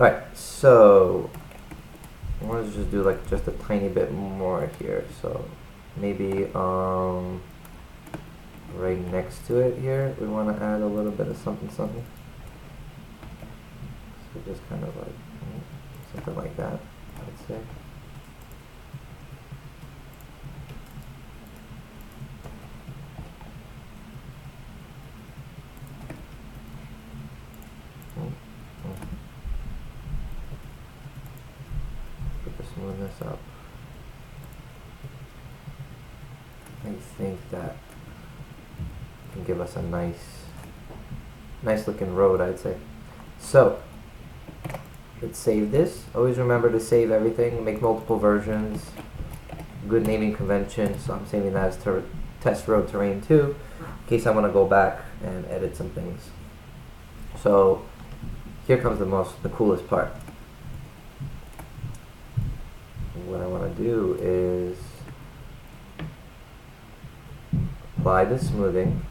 Alright, so I want to just do like just a tiny bit more here. So maybe right next to it here, we want to add a little bit of something. So just kind of like something like that, I'd say. Put the smoothness up. I think that can give us a nice looking road, I'd say. So let's save this. Always remember to save everything, make multiple versions. Good naming convention, so I'm saving that as test road terrain 2 in case I want to go back and edit some things. So here comes the coolest part. What I want to do is apply the smoothing.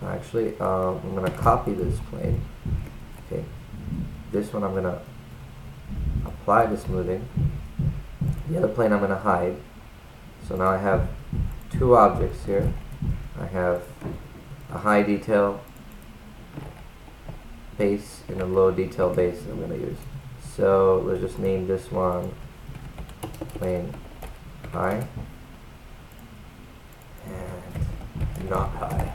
Actually, I'm going to copy this plane. Okay, this one I'm going to apply the smoothing. The other plane I'm going to hide. So now I have two objects here. I have a high detail base and a low detail base that I'm going to use. So let's just name this one plane high and not high.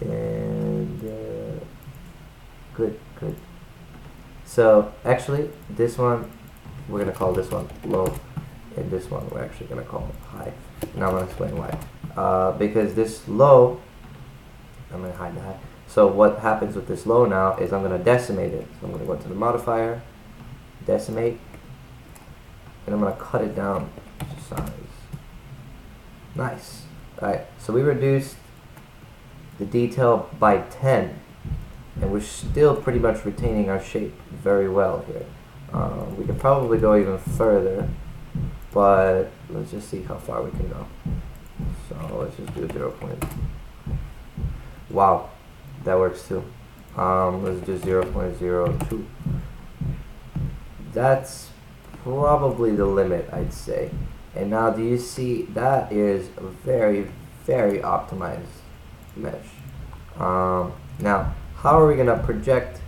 And good. So actually this one we're going to call this one low, and this one we're actually going to call high. Now I'm going to explain why. Because this low, I'm going to hide that. So what happens with this low now is I'm going to decimate it. So I'm going to go to the modifier, decimate, and I'm going to cut it down to size. Nice. Alright, so we reduced the detail by 10, and we're still pretty much retaining our shape very well here. We could probably go even further, but let's just see how far we can go. So let's just do 0. Wow, that works too. Let's do 0.02. That's probably the limit, I'd say. And now do you see that is a very, very optimized mesh. Now, how are we going to project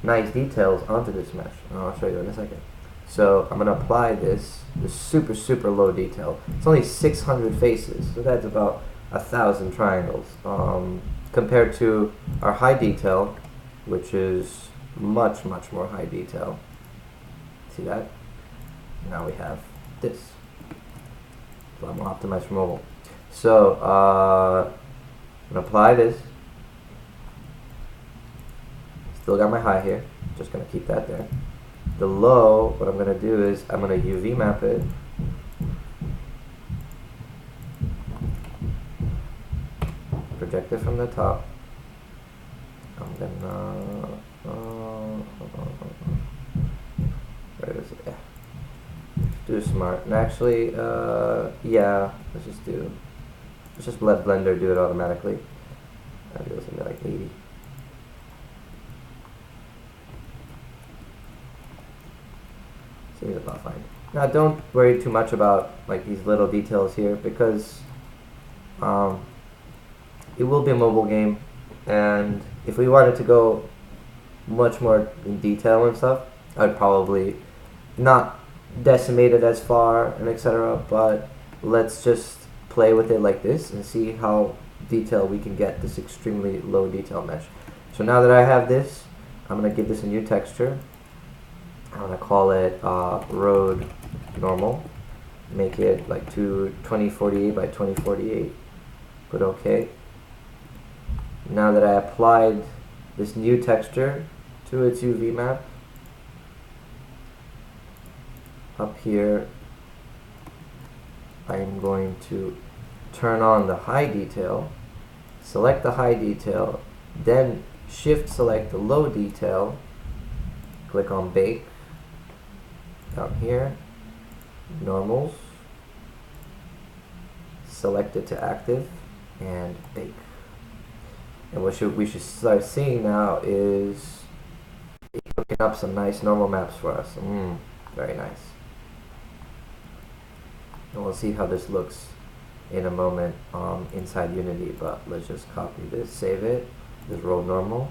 nice details onto this mesh? I'll show you in a second. So I'm going to apply this super low detail. It's only 600 faces, so that's about 1,000 triangles. Compared to our high detail, which is much more high detail. See that? Now we have this. A lot more optimized for mobile. So I'm going to apply this. Still got my high here. Just going to keep that there. The low, what I'm going to do is I'm going to UV map it. Project it from the top. I'm going to... where is it? Yeah. Do smart. And actually, yeah, let's just let Blender do it automatically. I'll do something like 80. Seems about fine. Now don't worry too much about like these little details here, because it will be a mobile game, and if we wanted to go much more in detail and stuff, I'd probably not decimate it as far and etc. But let's just play with it like this and see how detailed we can get this extremely low detail mesh. So now that I have this, I'm going to give this a new texture. I'm going to call it road normal. Make it like 2048 by 2048. Put OK. Now that I applied this new texture to its UV map, up here I am going to turn on the high detail, select the high detail, then shift select the low detail, click on bake, down here, normals, select it to active, and bake. And what we should start seeing now is looking up some nice normal maps for us. Very nice. And we'll see how this looks in a moment inside Unity, but let's just copy this, save it, just roll normal.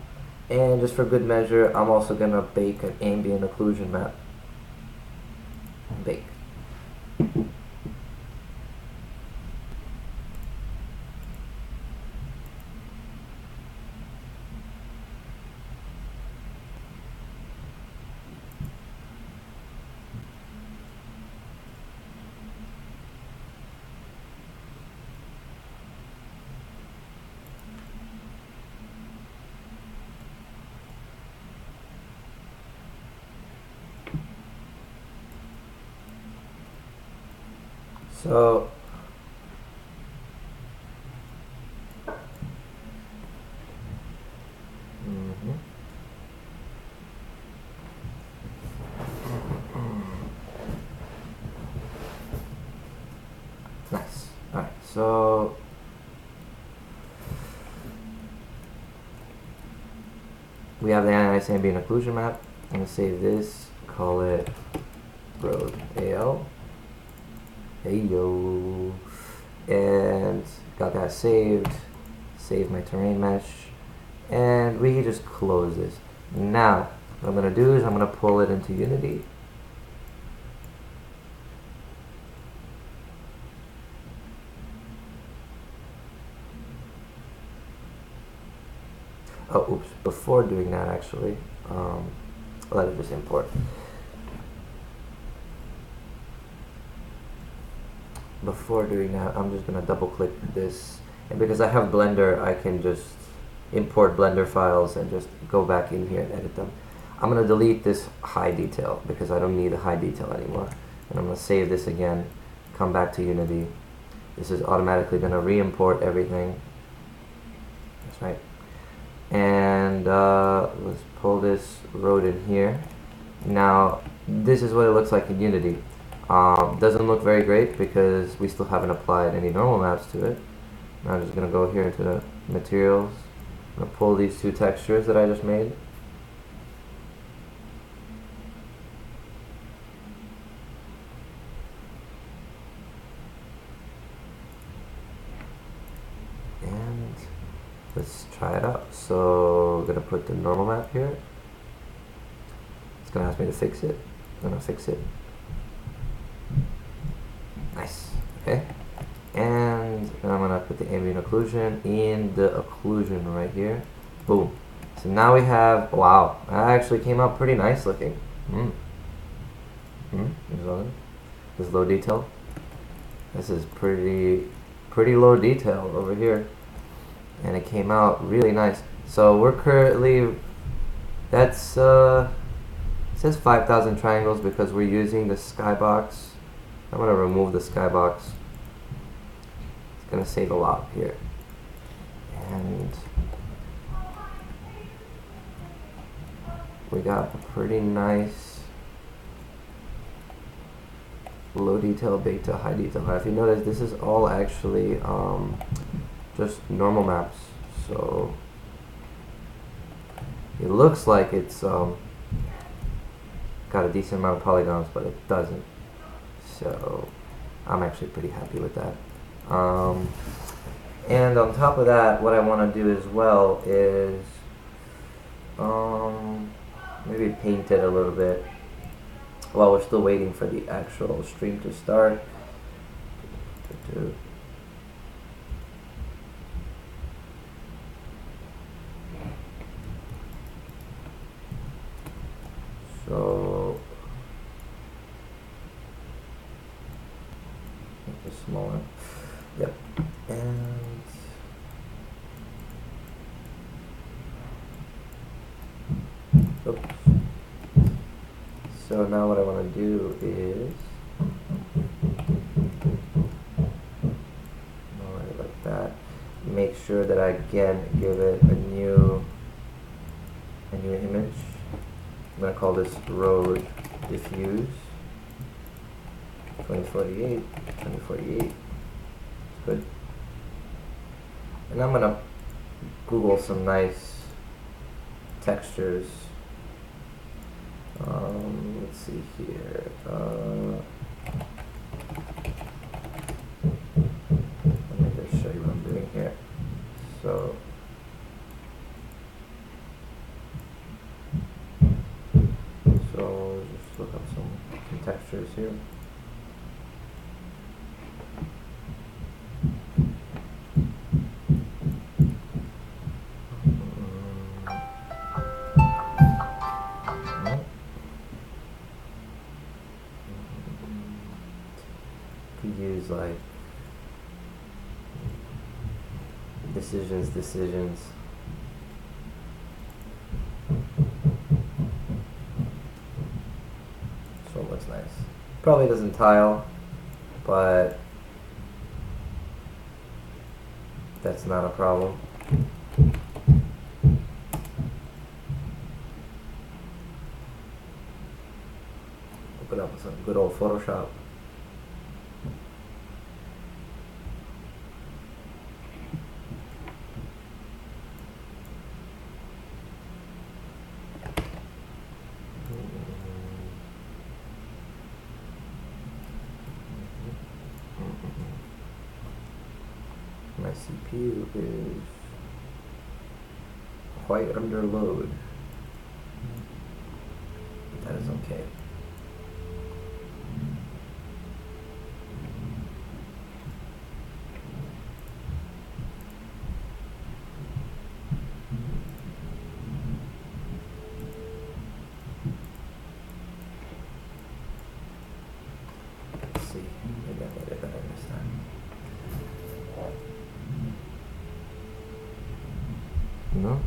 And just for good measure, I'm also gonna bake an ambient occlusion map. Bake. So nice. Alright, so we have the nice ambient occlusion map. I'm gonna save this, call it road AL. Hey yo. And got that saved. Save my terrain mesh. And we just close this. Now, what I'm gonna do is I'm gonna pull it into Unity. Oh, oops, before doing that actually, let it just import. Before doing that, I'm just gonna double click this, and because I have Blender, I can just import Blender files and just go back in here and edit them. I'm gonna delete this high detail because I don't need a high detail anymore. And I'm gonna save this again, come back to Unity. This is automatically gonna re-import everything. That's right. And let's pull this road in here. Now, this is what it looks like in Unity. Doesn't look very great because we still haven't applied any normal maps to it. Now I'm just going to go here into the materials. I'm going to pull these two textures that I just made. And let's try it out. So we're going to put the normal map here. It's going to ask me to fix it. I'm going to fix it. Nice. Okay. And I'm gonna put the ambient occlusion in the occlusion right here. Boom. So now we have, wow, that actually came out pretty nice looking. This low detail. This is pretty low detail over here, and it came out really nice. So we're currently, that's it says 5,000 triangles because we're using the skybox. I'm going to remove the skybox. It's going to save a lot here. And we got a pretty nice low detail, beta, high detail. Now if you notice, this is all actually just normal maps. So it looks like it's got a decent amount of polygons, but it doesn't. So I'm actually pretty happy with that. And on top of that, what I want to do as well is maybe paint it a little bit while we're still waiting for the actual stream to start. So make it smaller. Yep. And oops. So now what I want to do is like that. Make sure that I again give it a new image. I'm gonna call this road diffuse 2048. Good. And I'm gonna Google some nice textures. Let's see here. Let me just show you what I'm doing here. So, just look up some textures here. Use like decisions. So it looks nice. Probably doesn't tile, but that's not a problem. Open up with some good old Photoshop. My CPU is quite under load. That is okay. Let's see. Maybe I made it better this time. No?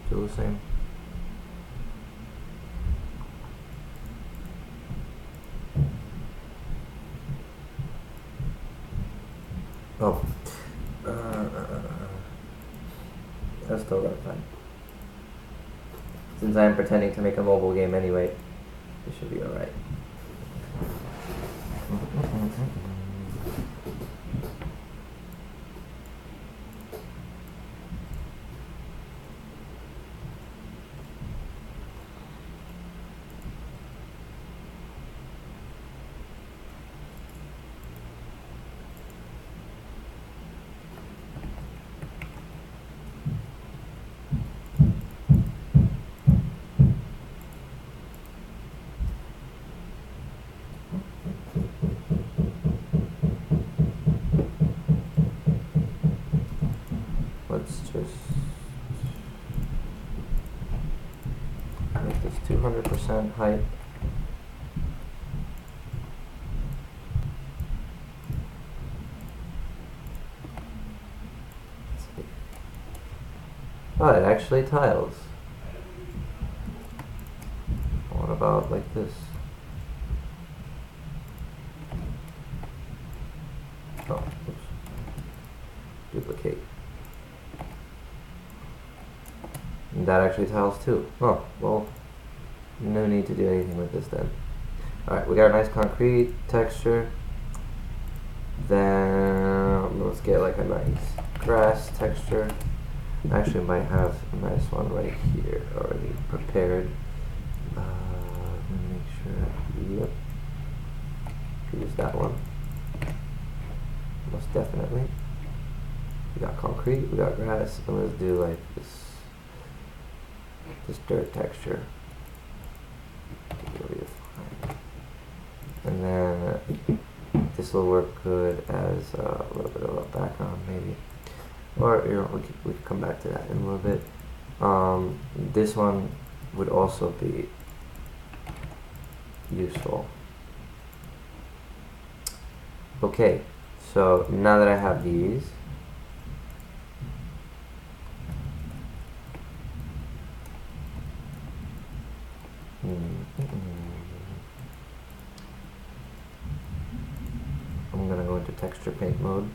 Still the same. Oh. That's still got fine. Since I'm pretending to make a mobile game anyway, it should be alright. Let's just make this 200% height. Oh, it actually tiles. What about like this? Oh, oops. Duplicate. And that actually tiles too. Oh, well, no need to do anything with this then. Alright, we got a nice concrete texture. Then let's get like a nice grass texture. Actually, might have a nice one right here already prepared. Let me make sure. Yep. Use that one. Most definitely. We got concrete, we got grass, and let's do like this dirt texture. And then this will work good as a little bit of a background, maybe. Or we can come back to that in a little bit. This one would also be useful. Okay, so now that I have these, I'm gonna go into texture paint mode.